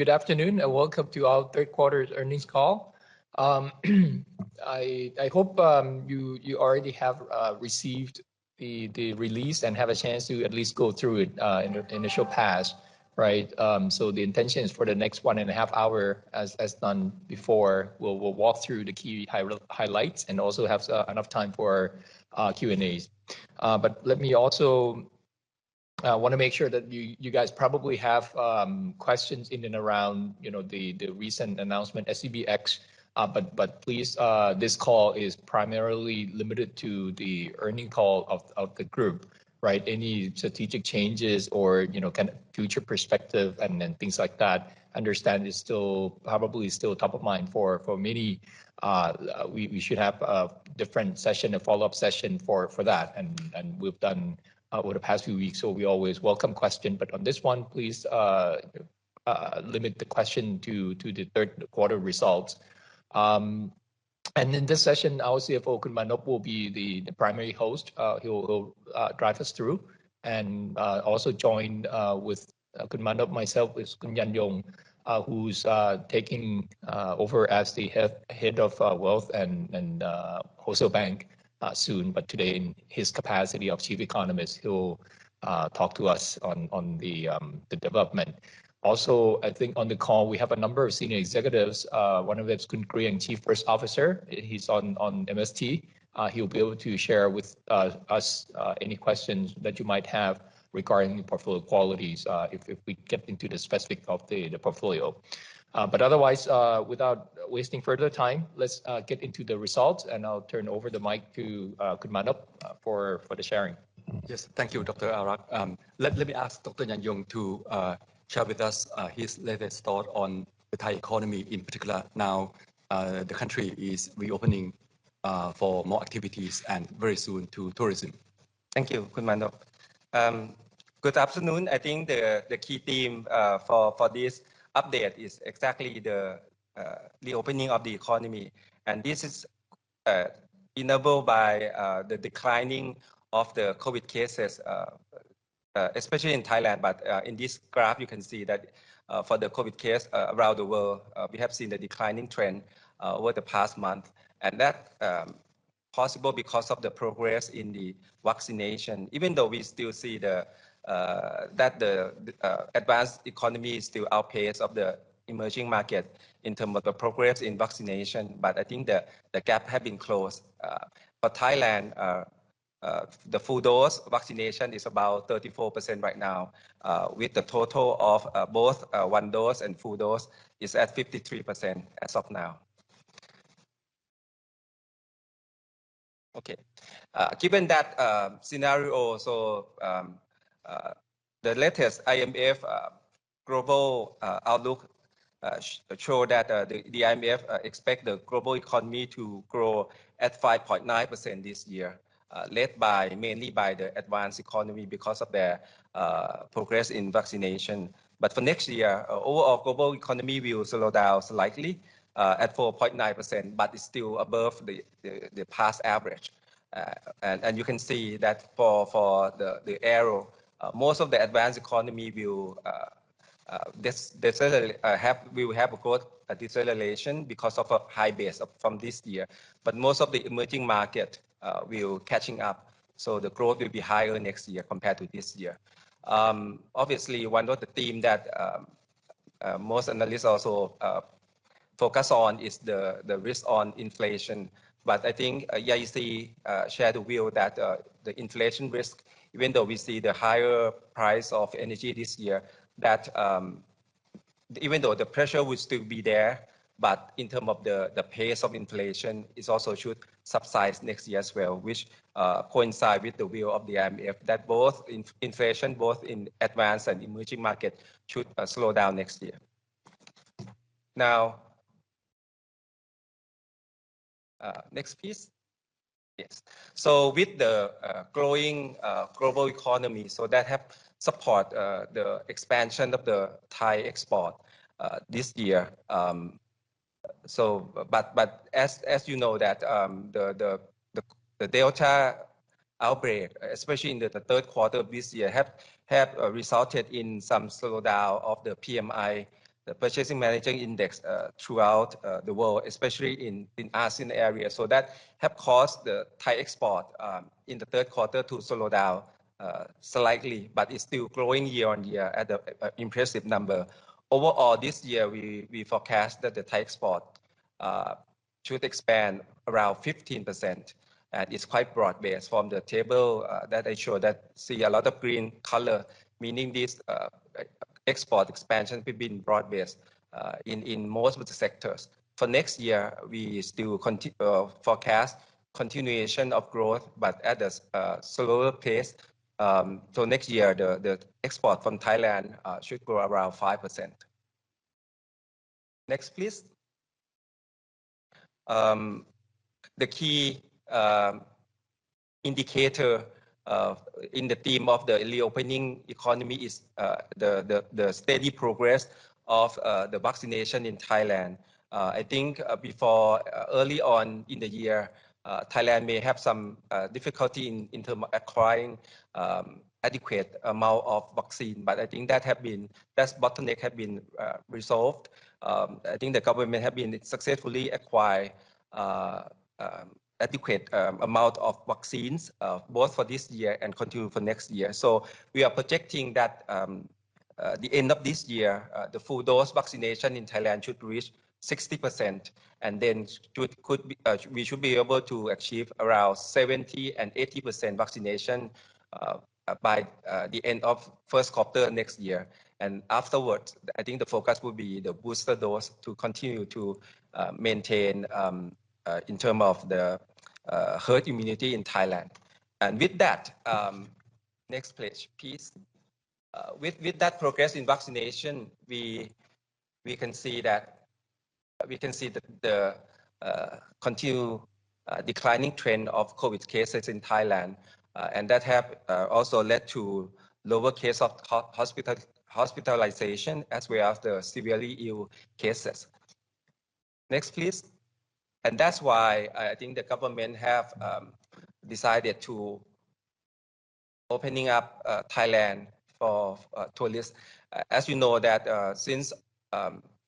Good afternoon and welcome to our third quarter earnings call. I hope you already have received the release and have a chance to at least go through it in the initial pass, right? So the intention is for the next 1.5 hours, as done before. We'll walk through the key highlights and also have enough time for Q&As. But let me also want to make sure that you guys probably have questions in and around the recent announcement SCBX. But please, this call is primarily limited to the earning call of the group, right? Any strategic changes or kind of future perspective and things like that, understand is probably still top of mind for many. We should have a different session, a follow-up session for that, and we've done over the past few weeks. So we always welcome question, but on this one, please limit the question to the third quarter results. And in this session, our CFO Kun Manop will be the primary host. He'll drive us through, and also joined with Kun Manop, myself, is Kun Yan Yong, who's taking over as the head of wealth and wholesale bank soon. But today, in his capacity of chief economist, he'll talk to us on the development. Also, I think on the call, we have a number of senior executives. One of them is Kun Krieng, Chief First Officer. He's on MST. He'll be able to share with us any questions that you might have regarding the portfolio qualities if we get into the specific of the portfolio. But otherwise, without wasting further time, let's get into the results, and I'll turn over the mic to Kun Manop for the sharing. Yes, thank you, Dr. Arak. Let me ask Dr. Yan Yong to share with us his latest thought on the Thai economy in particular. Now, the country is reopening for more activities and very soon to tourism. Thank you, Kun Manop. Good afternoon. I think the key theme for this update is exactly the reopening of the economy, and this is enabled by the declining of the COVID cases, especially in Thailand. But in this graph, you can see that for the COVID case around the world, we have seen the declining trend over the past month, and that possible because of the progress in the vaccination. Even though we still see that the advanced economy still outpace of the emerging market in terms of the progress in vaccination, but I think the gap has been closed. For Thailand, the full dose vaccination is about 34% right now, with the total of both one dose and full dose is at 53% as of now. Okay, given that scenario, so the latest IMF global outlook show that the IMF expect the global economy to grow at 5.9% this year, led mainly by the advanced economy because of their progress in vaccination. But for next year, overall global economy will slow down slightly at 4.9%, but it's still above the past average. And you can see that for the arrow, most of the advanced economy will have a growth deceleration because of a high base from this year. But most of the emerging market will catching up, so the growth will be higher next year compared to this year. Obviously, one of the themes that most analysts also focus on is the risk on inflation. But I think YIC shared the view that the inflation risk, even though we see the higher price of energy this year, that even though the pressure will still be there, but in terms of the pace of inflation, it also should subside next year as well, which coincide with the view of the IMF that both inflation, both in advanced and emerging market, should slow down next year. Now, next piece. Yes. So with the growing global economy, so that have support the expansion of the Thai export this year. But as you know that the Delta outbreak, especially in the third quarter of this year, have resulted in some slowdown of the PMI the purchasing manager index throughout the world, especially in ASEAN area. So that have caused the Thai export in the third quarter to slow down slightly, but it's still growing year on year at an impressive number. Overall, this year we forecast that the Thai export should expand around 15%, and it's quite broad-based. From the table that I showed, that see a lot of green color, meaning this export expansion will be broad-based in most of the sectors. For next year, we still forecast continuation of growth, but at a slower pace. So next year, the export from Thailand should grow around 5%. Next, please. The key indicator in the theme of the reopening economy is the steady progress of the vaccination in Thailand. I think before early on in the year, Thailand may have some difficulty in terms of acquiring adequate amount of vaccine, but I think that bottleneck have been resolved. I think the government have been successfully acquire adequate amount of vaccines both for this year and continue for next year. So we are projecting that the end of this year, the full dose vaccination in Thailand should reach 60%, and then we should be able to achieve around 70 and 80% vaccination by the end of first quarter next year. And afterwards, I think the focus will be the booster dose to continue to maintain in terms of the herd immunity in Thailand. And with that, next page, please. With that progress in vaccination, we can see that the continued declining trend of COVID cases in Thailand, and that have also led to lower case of hospitalization as well as the severely ill cases. Next, please. And that's why I think the government have decided to opening up Thailand for tourists. As you know that since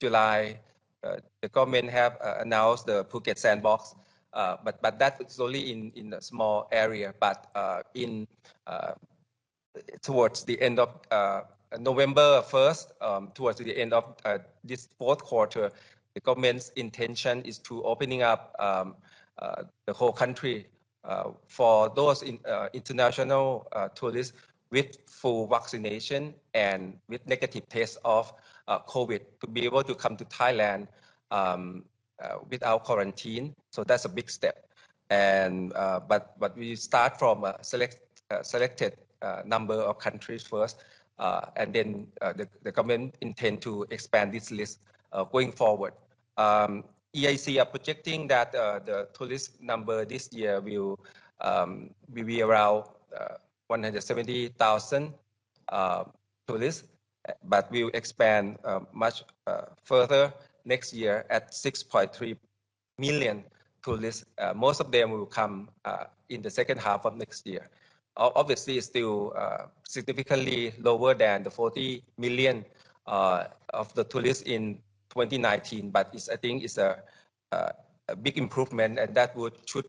July, the government have announced the Phuket Sandbox, but that is only in a small area. But towards the end of November 1st, towards the end of this fourth quarter, the government's intention is to opening up the whole country for those international tourists with full vaccination and with negative test of COVID to be able to come to Thailand without quarantine. So that's a big step. And but we start from a selected number of countries first, and then the government intend to expand this list going forward. EIC are projecting that the tourist number this year will be around 170,000 tourists, but will expand much further next year at 6.3 million tourists. Most of them will come in the second half of next year. Obviously, it's still significantly lower than the 40 million of the tourists in 2019, but I think it's a big improvement, and that should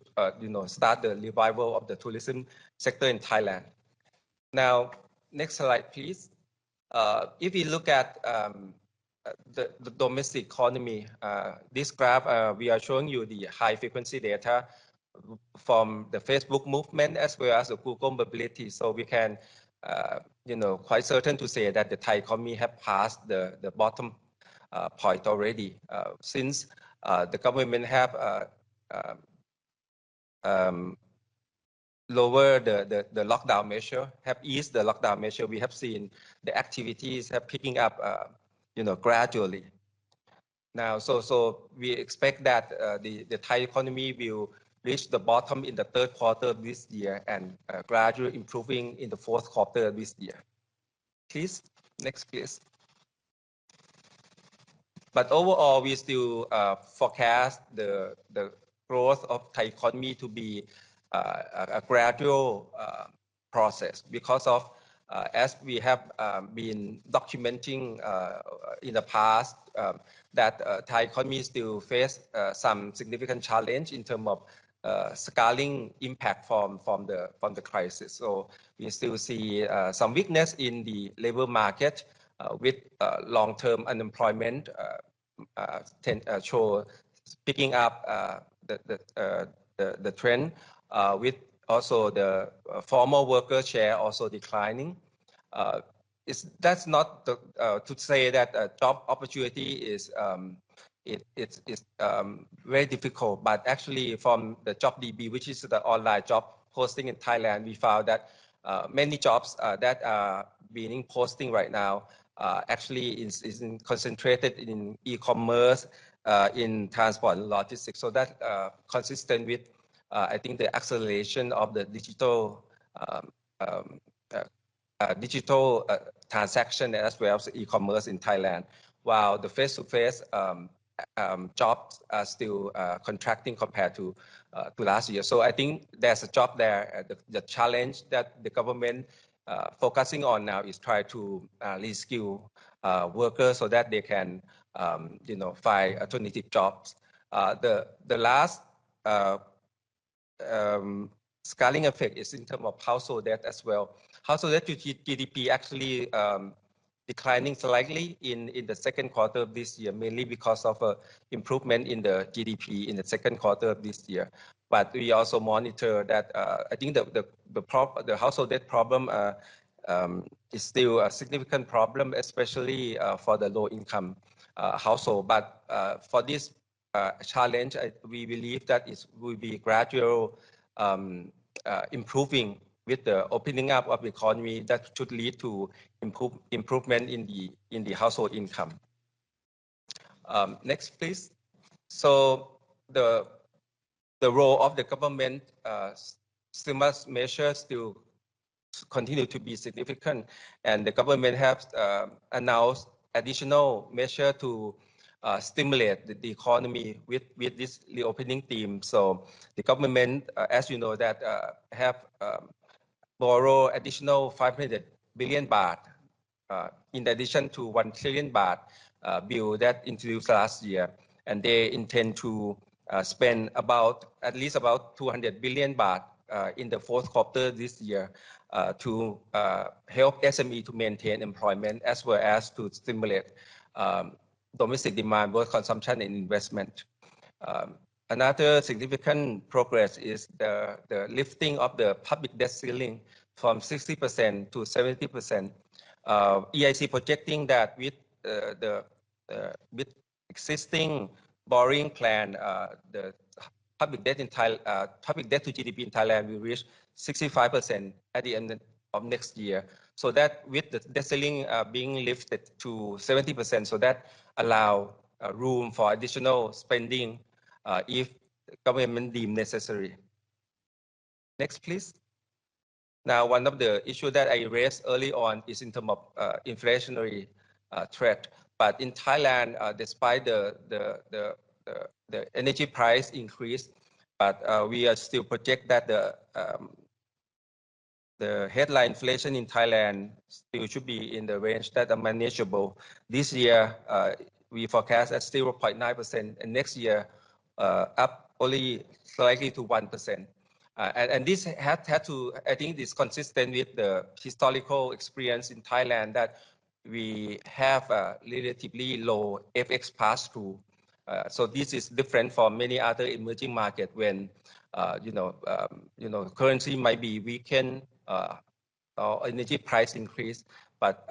start the revival of the tourism sector in Thailand. Now, next slide, please. If we look at the domestic economy, this graph we are showing you the high frequency data from the Facebook movement as well as the Google mobility. So we can quite certain to say that the Thai economy have passed the bottom point already, since the government have lower the lockdown measure, have eased the lockdown measure. We have seen the activities have picking up gradually. Now, so we expect that the Thai economy will reach the bottom in the third quarter of this year and gradually improving in the fourth quarter of this year. Please, next please. But overall, we still forecast the growth of Thai economy to be a gradual process because of as we have been documenting in the past, that Thai economy still face some significant challenge in terms of scaling impact from the crisis. So we still see some weakness in the labor market with long-term unemployment show picking up the trend with also the formal worker share also declining. That's not to say that job opportunity is it's very difficult, but actually from the JobDB, which is the online job posting in Thailand, we found that many jobs that are being posting right now actually is concentrated in e-commerce, in transport and logistics. So that consistent with I think the acceleration of the digital transaction as well as e-commerce in Thailand, while the face-to-face jobs are still contracting compared to last year. So I think there's a job there. The challenge that the government focusing on now is try to reskill workers so that they can find alternative jobs. The last scaling effect is in terms of household debt as well. Household debt to GDP actually declining slightly in the second quarter of this year, mainly because of improvement in the GDP in the second quarter of this year. But we also monitor that I think the household debt problem is still a significant problem, especially for the low income household. But for this challenge, we believe that it will be gradual improving with the opening up of the economy that should lead to improvement in the household income. Next, please. So the role of the government stimulus measures still continue to be significant, and the government has announced additional measure to stimulate the economy with this reopening theme. So the government, as you know, that have borrow additional 500 billion baht in addition to 1 trillion baht bill that introduced last year, and they intend to spend at least about 200 billion baht in the fourth quarter this year to help SME to maintain employment as well as to stimulate domestic demand, both consumption and investment. Another significant progress is the lifting of the public debt ceiling from 60% to 70%. EIC projecting that with with existing borrowing plan, the public debt to GDP in Thailand will reach 65% at the end of next year. So that with the debt ceiling being lifted to 70%, so that allow room for additional spending if government deem necessary. Next, please. Now, one of the issues that I raised early on is in terms of inflationary threat. But in Thailand, despite the energy price increase, but we are still project that the headline inflation in Thailand still should be in the range that are manageable. This year, we forecast at 0.9%, and next year up only slightly to 1%. And this had to, I think, is consistent with the historical experience in Thailand that we have a relatively low FX pass-through. So this is different from many other emerging markets when currency might be weakened or energy price increase, but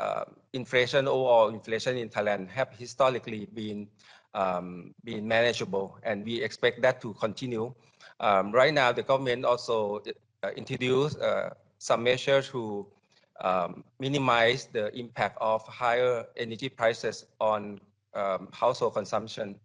overall inflation in Thailand have historically been manageable, and we expect that to continue. Right now, the government also introduced some measures to minimize the impact of higher energy prices on household consumption.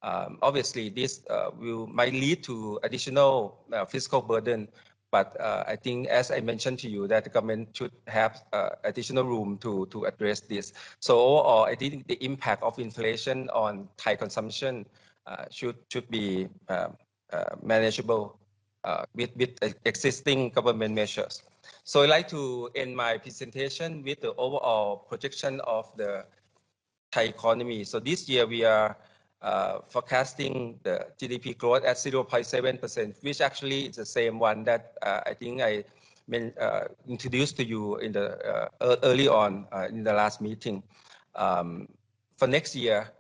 Obviously, this might lead to additional fiscal burden, but I think, as I mentioned to you, that the government should have additional room to address this. So overall, I think the impact of inflation on Thai consumption should be manageable with existing government measures. So I'd like to end my presentation with the overall projection of the Thai economy. So this year we are forecasting the GDP growth at 0.7%, which actually is the same one that I think I introduced to you in the early on in the last meeting. For next year,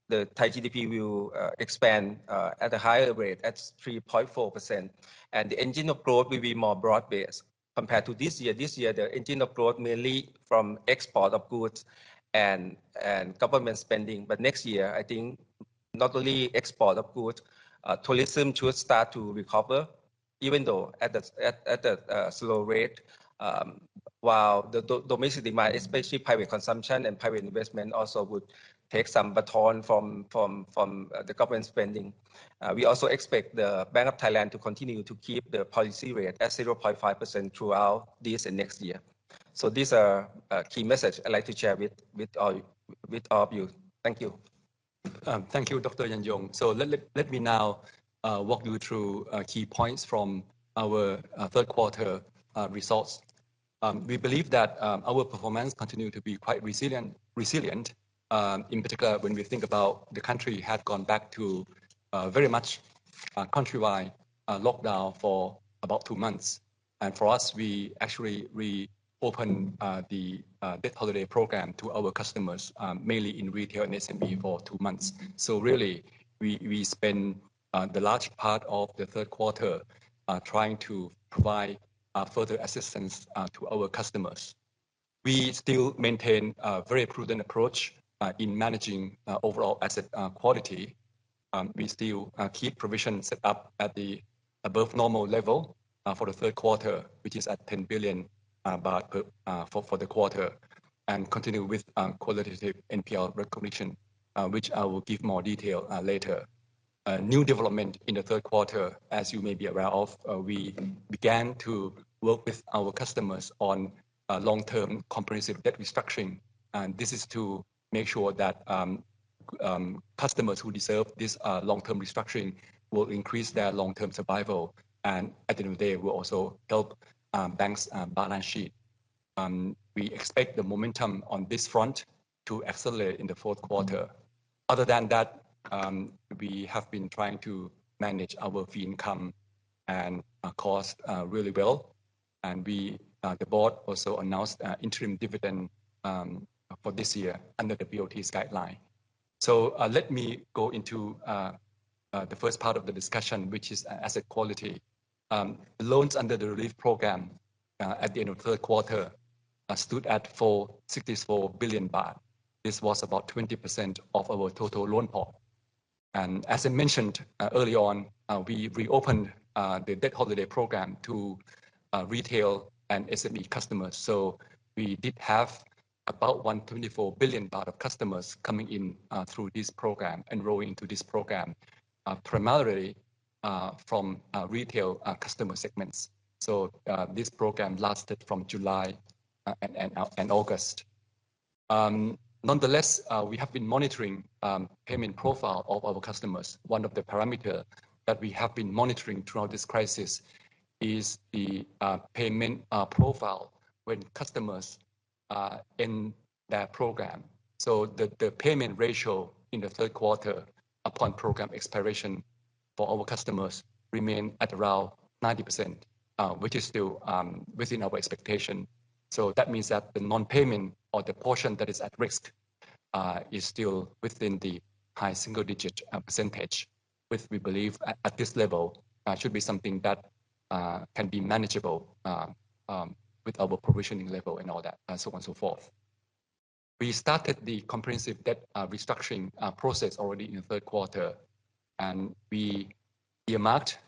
the Thai GDP will expand at a higher rate at 3.4%, and the engine of growth will be more broad-based compared to this year. This year, the engine of growth mainly from export of goods and government spending. But next year, I think not only export of goods, tourism should start to recover, even though at a slow rate, while the domestic demand, especially private consumption and private investment, also would take some baton from the government spending. We also expect the Bank of Thailand to continue to keep the policy rate at 0.5% throughout this and next year. So these are key message I'd like to share with all of you. Thank you. Thank you, Dr. Yan Yong. So let me now walk you through key points from our third quarter results. We believe that our performance continued to be quite resilient. In particular, when we think about the country had gone back to very much countrywide lockdown for about 2 months. And for us, we actually reopened the debt holiday program to our customers, mainly in retail and SME for 2 months. So really, we spent the large part of the third quarter trying to provide further assistance to our customers. We still maintain a very prudent approach in managing overall asset quality. We still keep provision set up at the above normal level for the third quarter, which is at 10 billion baht for the quarter, and continue with qualitative NPL recognition, which I will give more detail later. New development in the third quarter, as you may be aware of, we began to work with our customers on long-term comprehensive debt restructuring. And this is to make sure that customers who deserve this long-term restructuring will increase their long-term survival. And at the end of the day, will also help banks' balance sheet. We expect the momentum on this front to accelerate in the fourth quarter. Other than that, we have been trying to manage our fee income and cost really well. And the board also announced interim dividend for this year under the BOT's guideline. So let me go into the first part of the discussion, which is asset quality. Loans under the relief program at the end of the third quarter stood at 464 billion baht. This was about 20% of our total loan port. And as I mentioned early on, we reopened the debt holiday program to retail and SME customers. So we did have about 124 billion baht of customers coming in through this program, enrolling into this program, primarily from retail customer segments. So this program lasted from July and August. Nonetheless, we have been monitoring payment profile of our customers. One of the parameters that we have been monitoring throughout this crisis is the payment profile when customers end their program. So the payment ratio in the third quarter upon program expiration for our customers remain at around 90%, which is still within our expectation. So that means that the non-payment or the portion that is at risk is still within the high single-digit percentage, which we believe at this level should be something that can be manageable with our provisioning level and all that, and so on and so forth. We started the comprehensive debt restructuring process already in the third quarter, and we earmarked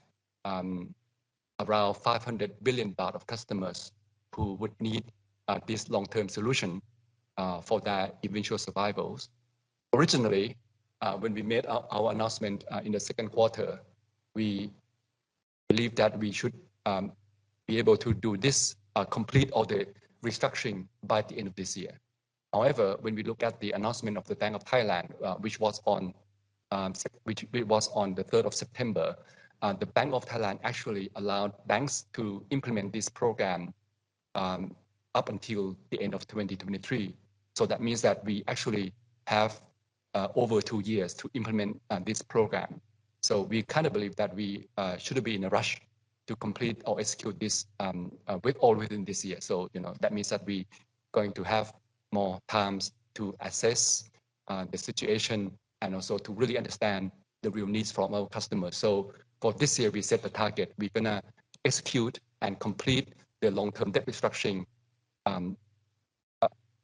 around 500 billion baht of customers who would need this long-term solution for their eventual survivals. Originally, when we made our announcement in the second quarter, we believed that we should be able to do this, complete all the restructuring by the end of this year. However, when we look at the announcement of the Bank of Thailand, which was on the 3rd of September, the Bank of Thailand actually allowed banks to implement this program up until the end of 2023. So that means that we actually have over 2 years to implement this program. So we kind of believe that we shouldn't be in a rush to complete or execute this within this year. So that means that we going to have more times to assess the situation and also to really understand the real needs from our customers. So for this year, we set the target. We're gonna execute and complete the long-term debt restructuring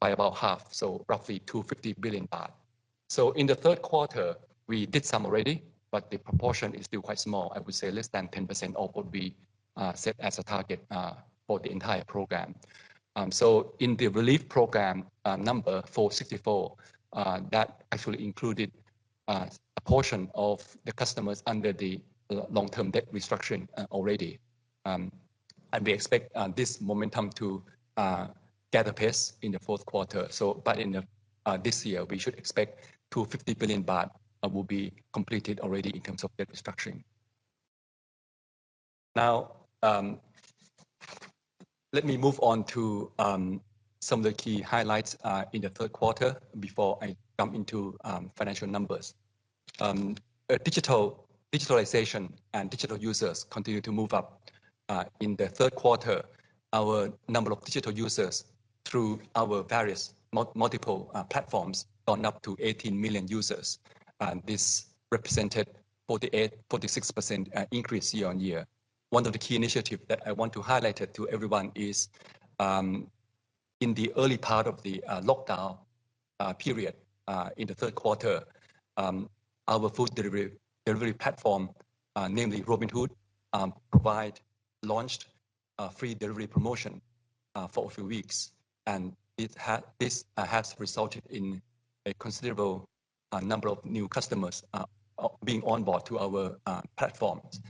by about half, so roughly 250 billion baht. So in the third quarter, we did some already, but the proportion is still quite small. I would say less than 10% of what we set as a target for the entire program. So in the relief program number 464, that actually included a portion of the customers under the long-term debt restructuring already. And we expect this momentum to gather pace in the fourth quarter. So, but in this year, we should expect 250 billion baht will be completed already in terms of debt restructuring. Now, let me move on to some of the key highlights in the third quarter before I jump into financial numbers. Digitalization and digital users continue to move up. In the third quarter, our number of digital users through our various multiple platforms gone up to 18 million users. This represented 46% increase year on year. One of the key initiatives that I want to highlight to everyone is in the early part of the lockdown period in the third quarter, our food delivery platform, namely Robinhood, launched a free delivery promotion for a few weeks, and this has resulted in a considerable number of new customers being on board to our platforms,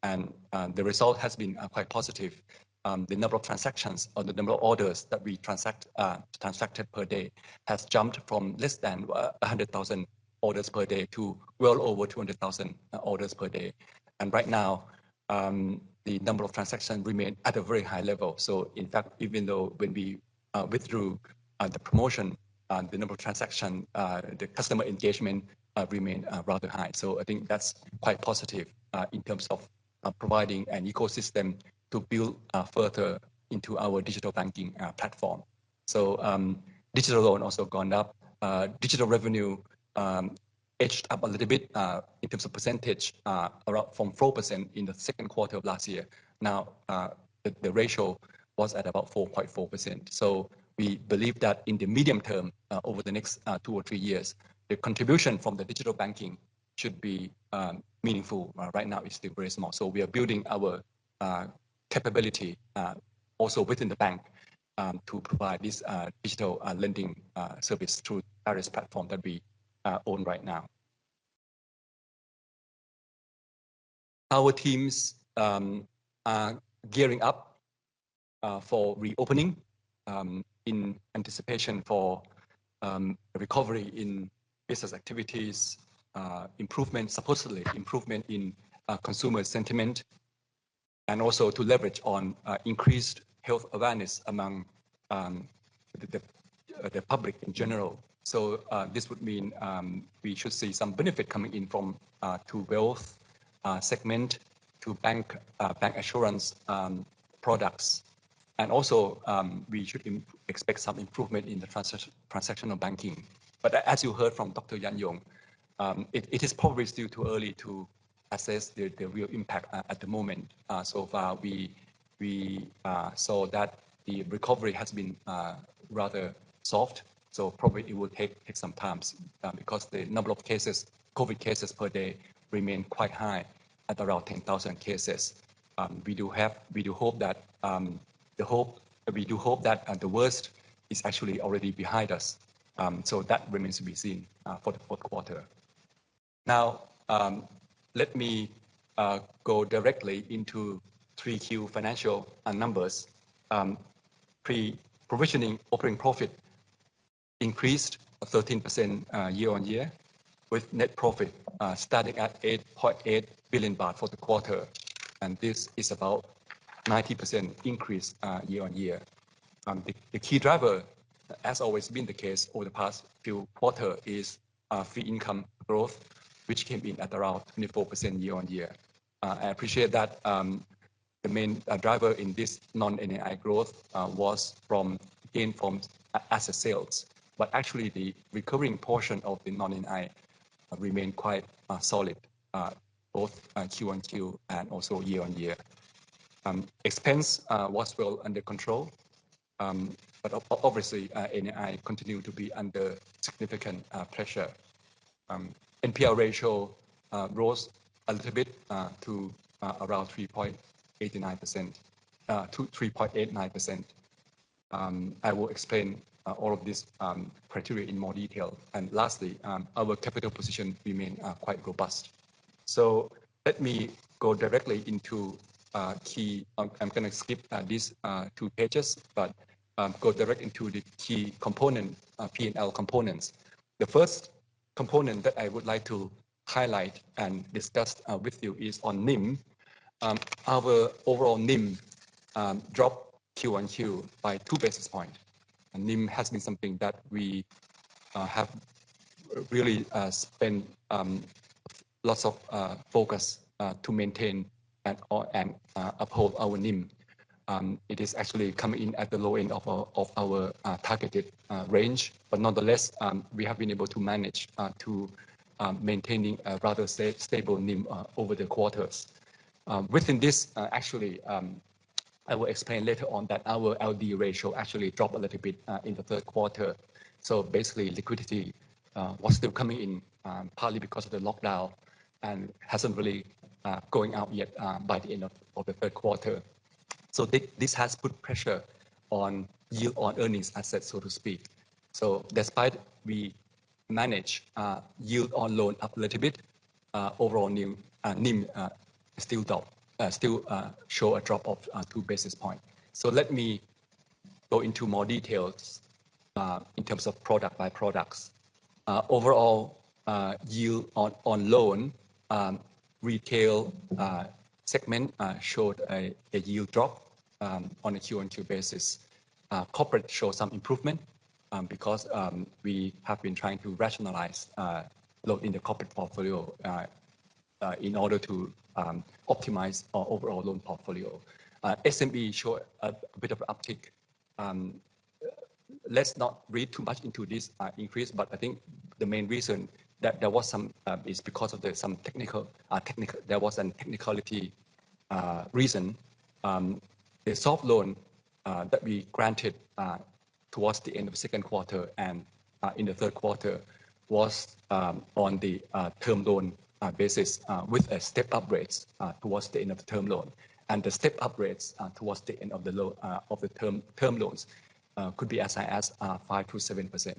and the result has been quite positive. The number of transactions or the number of orders that we transacted per day has jumped from less than 100,000 orders per day to well over 200,000 orders per day. And right now, the number of transactions remain at a very high level. So in fact, even though when we withdrew the promotion, the number of transactions, the customer engagement remain rather high. So I think that's quite positive in terms of providing an ecosystem to build further into our digital banking platform. So digital loan also gone up. Digital revenue edged up a little bit in terms of percentage, around from 4% in the second quarter of last year. Now the ratio was at about 4.4%. So we believe that in the medium term, over the next 2 or 3 years, the contribution from the digital banking should be meaningful. Right now, it's still very small. So we are building our capability also within the bank to provide this digital lending service through various platforms that we own right now. Our teams are gearing up for reopening in anticipation for recovery in business activities, supposedly improvement in consumer sentiment, and also to leverage on increased health awareness among the public in general. So this would mean we should see some benefit coming in from to wealth segment, to bank assurance products, and also we should expect some improvement in the transactional banking. But as you heard from Dr. Yan Yong, it is probably still too early to assess the real impact at the moment. So far, we saw that the recovery has been rather soft. So probably it will take some time because the number of cases, COVID cases per day, remain quite high at around 10,000 cases. We do hope that the worst is actually already behind us. So that remains to be seen for the fourth quarter. Now, let me go directly into 3Q financial numbers. Pre-provisioning operating profit increased 13% year on year, with net profit starting at 8.8 billion baht for the quarter, and this is about 90% increase year on year. The key driver, as always been the case over the past few quarters, is fee income growth, which came in at around 24% year on year. I appreciate that the main driver in this non-NII growth was from gain from asset sales, but actually the recurring portion of the non-NII remained quite solid, both Q on Q and also year on year. Expense was well under control, but obviously NII continued to be under significant pressure. NPL ratio rose a little bit to around 3.89% to 3.89%. I will explain all of this criteria in more detail. And lastly, our capital position remained quite robust. So let me go directly into key. I'm going to skip these 2 pages, but go direct into the key component, P&L components. The first component that I would like to highlight and discuss with you is on NIM. Our overall NIM dropped Q on Q by 2 basis points. And NIM has been something that we have really spent lots of focus to maintain and uphold our NIM. It is actually coming in at the low end of our targeted range, but nonetheless, we have been able to manage to maintaining a rather stable NIM over the quarters. Within this, actually, I will explain later on that our LD ratio actually dropped a little bit in the third quarter. So basically, liquidity was still coming in partly because of the lockdown and hasn't really going out yet by the end of the third quarter. So this has put pressure on yield on earnings assets, so to speak. So despite we manage yield on loan up a little bit, overall NIM still show a drop of 2 basis points. So let me go into more details in terms of product by products. Overall yield on loan, retail segment showed a yield drop on a Q-on-Q basis. Corporate showed some improvement because we have been trying to rationalize loan in the corporate portfolio in order to optimize our overall loan portfolio. SME showed a bit of an uptick. Let's not read too much into this increase, but I think the main reason that there was some is because of some technical. There was a technicality reason. The soft loan that we granted towards the end of the second quarter and in the third quarter was on the term loan basis with a step-up rates towards the end of the term loan, and the step-up rates towards the end of the term loans could be as high as 5 to 7%.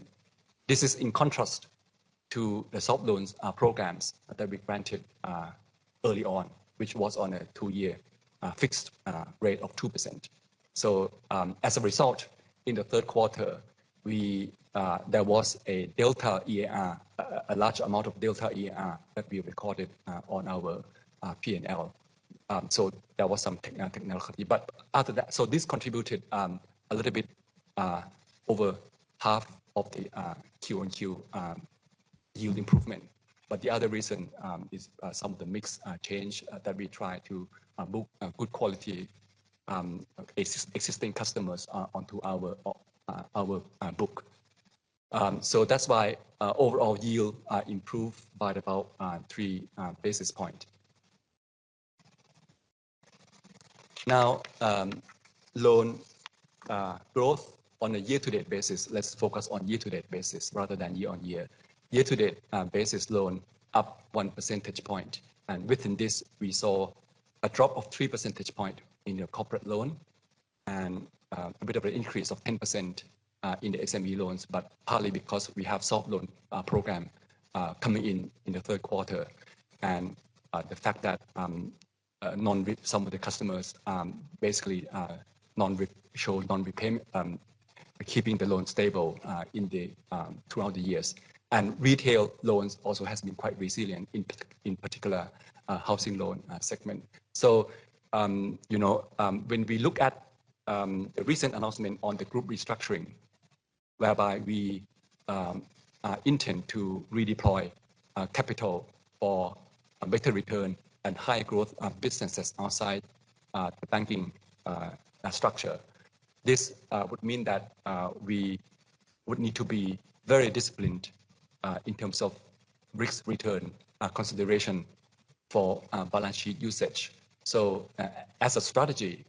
This is in contrast to the soft loans programs that we granted early on, which was on a 2-year fixed rate of 2%. So as a result, in the third quarter, there was a delta EAR, a large amount of delta EAR that we recorded on our P&L. So there was some technicality, but after that, so this contributed a little bit over half of the Q-on-Q yield improvement. But the other reason is some of the mix change that we try to book good quality existing customers onto our book. So that's why overall yield improved by about 3 basis points. Now, loan growth on a year-to-date basis. Let's focus on year-to-date basis rather than year-on-year. Year-to-date basis loan up 1 percentage point, and within this we saw a drop of 3 percentage point in the corporate loan and a bit of an increase of 10% in the SME loans, but partly because we have soft loan program coming in the third quarter, and the fact that some of the customers basically show non-repayment, keeping the loan stable throughout the years. And retail loans also has been quite resilient, in particular housing loan segment. So, when we look at the recent announcement on the group restructuring, whereby we intend to redeploy capital for a better return and high growth businesses outside the banking structure. This would mean that we would need to be very disciplined in terms of risk return consideration for balance sheet usage. So as a strategy,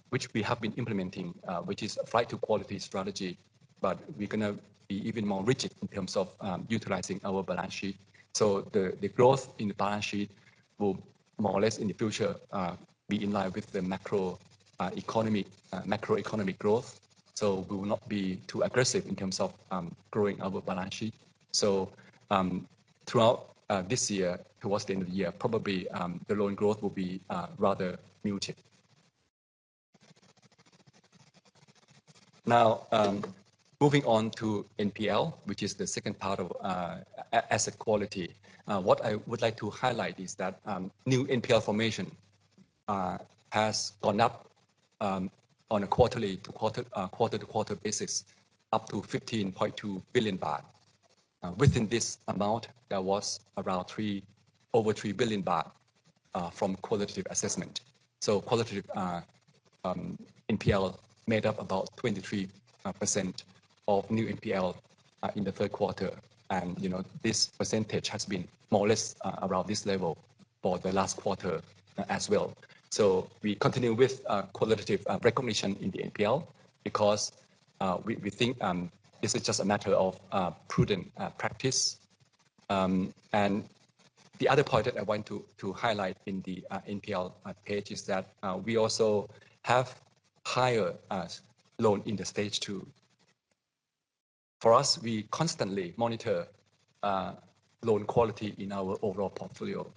which we have been implementing, which is a flight to quality strategy, but we're going to be even more rigid in terms of utilizing our balance sheet. So the growth in the balance sheet will more or less in the future be in line with the macroeconomic growth. So we will not be too aggressive in terms of growing our balance sheet. So throughout this year, towards the end of the year, probably the loan growth will be rather muted. Now, moving on to NPL, which is the second part of asset quality. What I would like to highlight is that new NPL formation has gone up on a quarter-to-quarter basis, up to 15.2 billion baht. Within this amount, there was around over 3 billion baht from qualitative assessment. So qualitative NPL made up about 23% of new NPL in the third quarter, and this percentage has been more or less around this level for the last quarter as well. So we continue with qualitative recognition in the NPL because we think this is just a matter of prudent practice. And the other point that I want to highlight in the NPL page is that we also have higher loan in the stage 2. For us, we constantly monitor loan quality in our overall portfolio.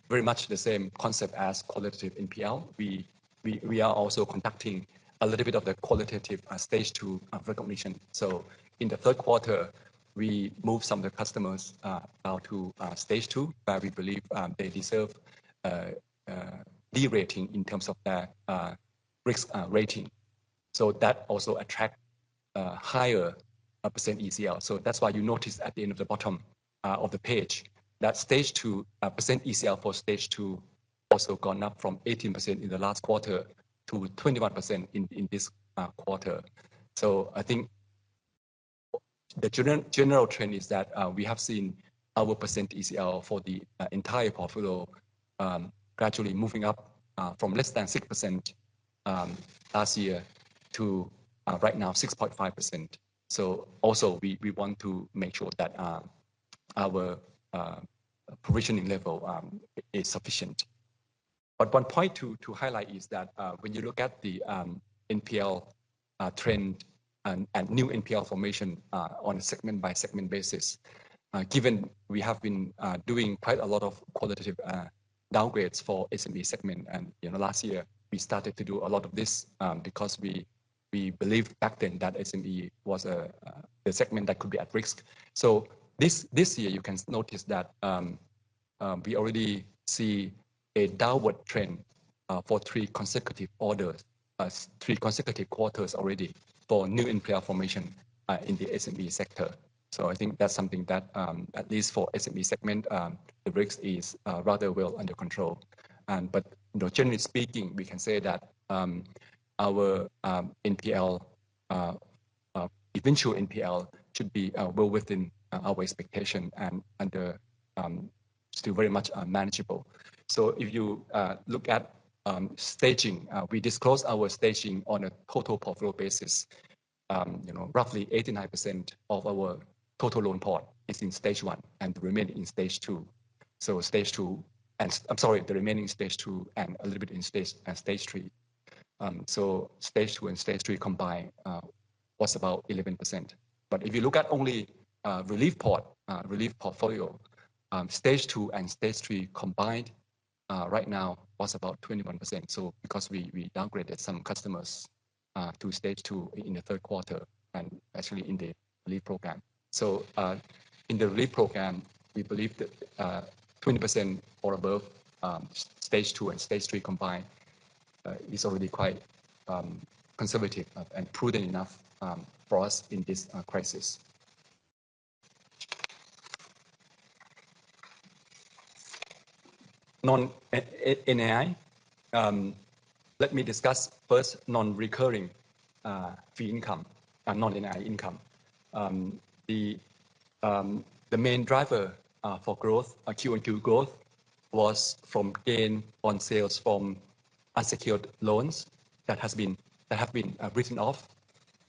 Very much the same concept as qualitative NPL. We are also conducting a little bit of the qualitative stage 2 recognition. So in the third quarter, we moved some of the customers now to stage 2, where we believe they deserve de-rating in terms of their risk rating. So that also attract higher percent ECL. So that's why you notice at the end of the bottom of the page that stage 2 percent ECL for stage 2 also gone up from 18% in the last quarter to 21% in this quarter. So I think the general trend is that we have seen our percent ECL for the entire portfolio gradually moving up from less than 6% last year to right now 6.5%. So also we want to make sure that our provisioning level is sufficient. But one point to highlight is that when you look at the NPL trend and new NPL formation on a segment by segment basis, given we have been doing quite a lot of qualitative downgrades for SME segment, and last year we started to do a lot of this because we believed back then that SME was the segment that could be at risk. So this year you can notice that we already see a downward trend for 3 consecutive quarters already for new NPL formation in the SME sector. So I think that's something that at least for SME segment, the risk is rather well under control. But generally speaking, we can say that our NPL, eventual NPL, should be well within our expectation and under still very much manageable. So if you look at staging, we disclose our staging on a total portfolio basis. Roughly 89% of our total loan port is in stage 1 and the remaining in stage 2. So stage 2, and I'm sorry, the remaining stage 2 and a little bit in stage 3. So stage 2 and stage 3 combined was about 11%. But if you look at only relief portfolio, stage 2 and stage 3 combined right now was about 21%. So because we downgraded some customers to stage 2 in the third quarter and actually in the relief program. So in the relief program, we believe that 20% or above stage 2 and stage 3 combined is already quite conservative and prudent enough for us in this crisis. Non-NAI, let me discuss first non-recurring fee income, non-NAI income. The main driver for growth, Q-on-Q growth, was from gain on sales from unsecured loans that have been written off,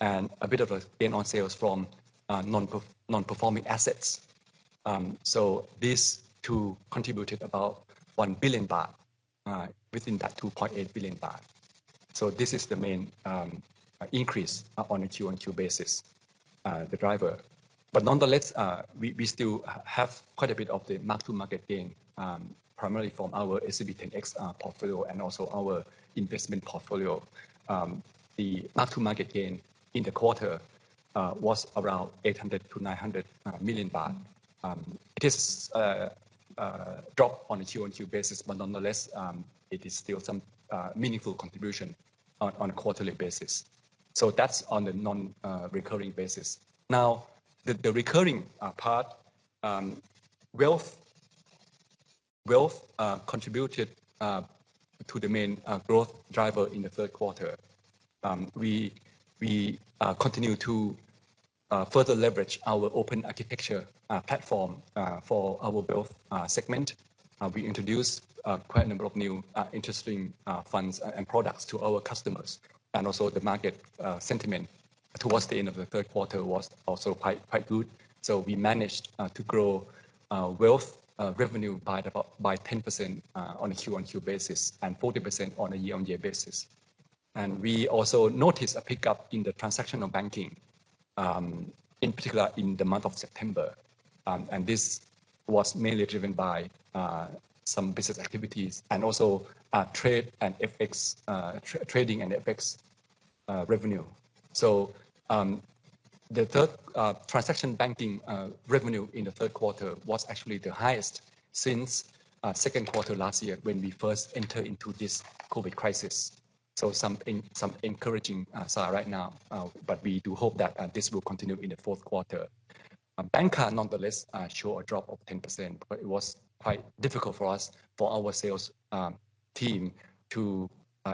and a bit of a gain on sales from non-performing assets. So these two contributed about 1 billion baht within that 2.8 billion baht. So this is the main increase on a Q-on-Q basis, the driver. But nonetheless, we still have quite a bit of the mark-to-market gain, primarily from our SCB 10X portfolio and also our investment portfolio. The mark-to-market gain in the quarter was around 800 to 900 million baht. It is a drop on a Q-on-Q basis, but nonetheless, it is still some meaningful contribution on a quarterly basis. So that's on the non-recurring basis. Now, the recurring part, wealth contributed to the main growth driver in the third quarter. We continue to further leverage our open architecture platform for our wealth segment. We introduced quite a number of new interesting funds and products to our customers, and also the market sentiment towards the end of the third quarter was also quite good. So we managed to grow wealth revenue by 10% on a Q-on-Q basis and 40% on a year-on-year basis. And we also noticed a pickup in the transactional banking, in particular in the month of September. And this was mainly driven by some business activities and also trade and FX, trading and FX revenue. So the third transaction banking revenue in the third quarter was actually the highest since second quarter last year when we first entered into this COVID crisis. So some encouraging sign right now, but we do hope that this will continue in the fourth quarter. Banca, nonetheless, show a drop of 10%, but it was quite difficult for us, for our sales team to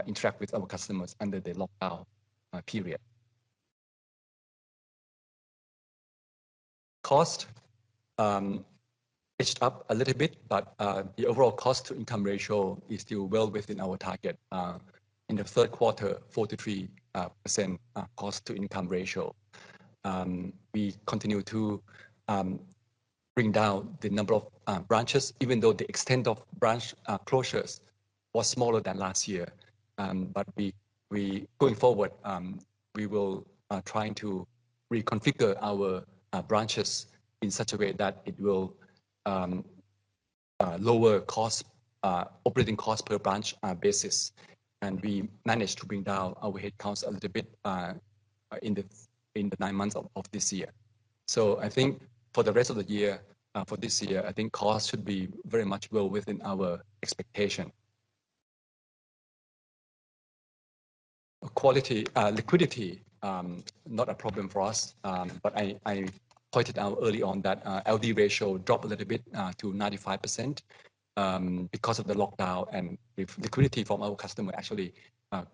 interact with our customers under the lockdown period. Cost edged up a little bit, but the overall cost to income ratio is still well within our target. In the third quarter, 43% cost to income ratio. We continue to bring down the number of branches, even though the extent of branch closures was smaller than last year. But we going forward, we will try to reconfigure our branches in such a way that it will lower cost, operating cost per branch basis. And we managed to bring down our headcounts a little bit in the 9 months of this year. So I think for the rest of the year, for this year, I think costs should be very much well within our expectation. Quality, liquidity, not a problem for us, but I pointed out early on that LD ratio dropped a little bit to 95% because of the lockdown and with liquidity from our customer actually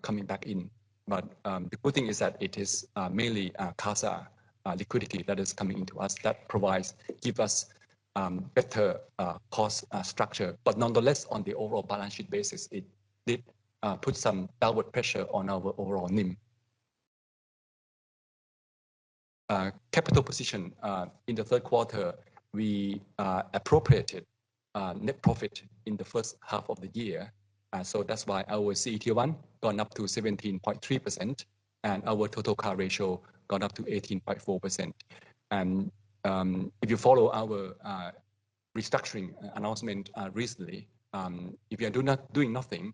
coming back in. But the good thing is that it is mainly CASA liquidity that is coming into us that give us better cost structure. But nonetheless, on the overall balance sheet basis, it did put some downward pressure on our overall NIM. Capital position in the third quarter, we appropriated net profit in the first half of the year. So that's why our CET1 gone up to 17.3% and our total CAR ratio gone up to 18.4%. And if you follow our restructuring announcement recently, if you are doing nothing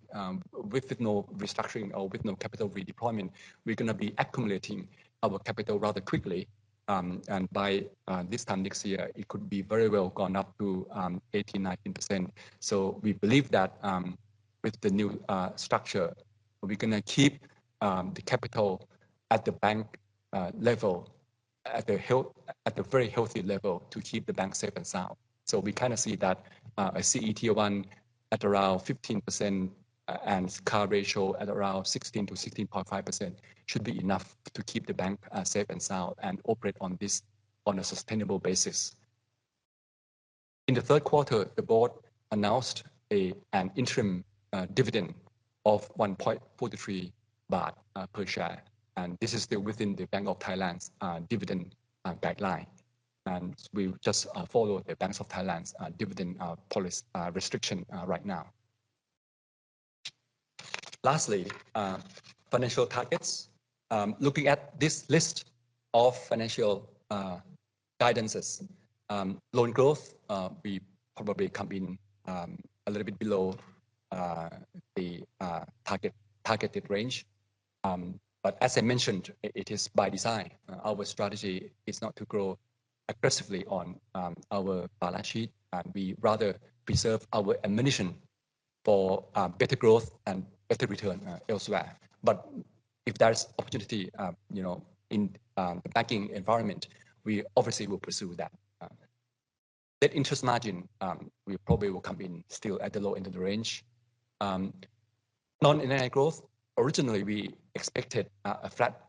with no restructuring or with no capital redeployment, we're going to be accumulating our capital rather quickly. and by this time next year, it could be very well gone up to 18-19%. So we believe that with the new structure, we're going to keep the capital at the bank level at a very healthy level to keep the bank safe and sound. So we kind of see that a CET1 at around 15% and CAR ratio at around 16 to 16.5% should be enough to keep the bank safe and sound and operate on this on a sustainable basis. In the third quarter, the board announced an interim dividend of 1.43 baht per share, and this is still within the Bank of Thailand's dividend guideline. And we just follow the Bank of Thailand's dividend policy restriction right now. Lastly, financial targets. Looking at this list of financial guidances, loan growth, we probably come in a little bit below the targeted range. But as I mentioned, it is by design. Our strategy is not to grow aggressively on our balance sheet, and we rather preserve our ammunition for better growth and better return elsewhere. But if there's opportunity, in the banking environment, we obviously will pursue that. Net interest margin, we probably will come in still at the low end of the range. Non-NII growth, originally we expected a flat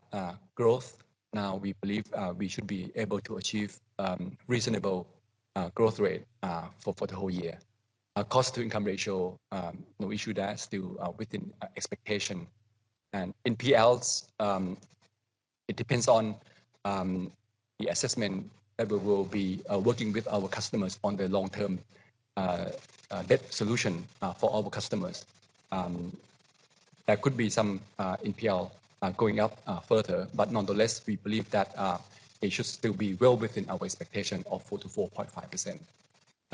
growth. Now we believe we should be able to achieve reasonable growth rate for the whole year. Cost to income ratio, no issue there, still within expectation. And NPLs, it depends on the assessment that we will be working with our customers on the long-term debt solution for our customers. There could be some NPL going up further, but nonetheless, we believe that it should still be well within our expectation of 4 to 4.5%.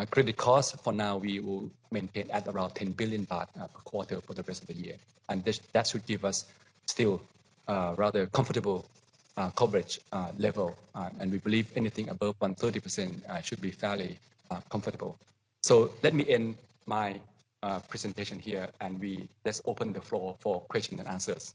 Credit costs, for now, we will maintain at around 10 billion baht per quarter for the rest of the year. And that should give us still rather comfortable coverage level. And we believe anything above 130% should be fairly comfortable. So let me end my presentation here, and let's open the floor for questions and answers.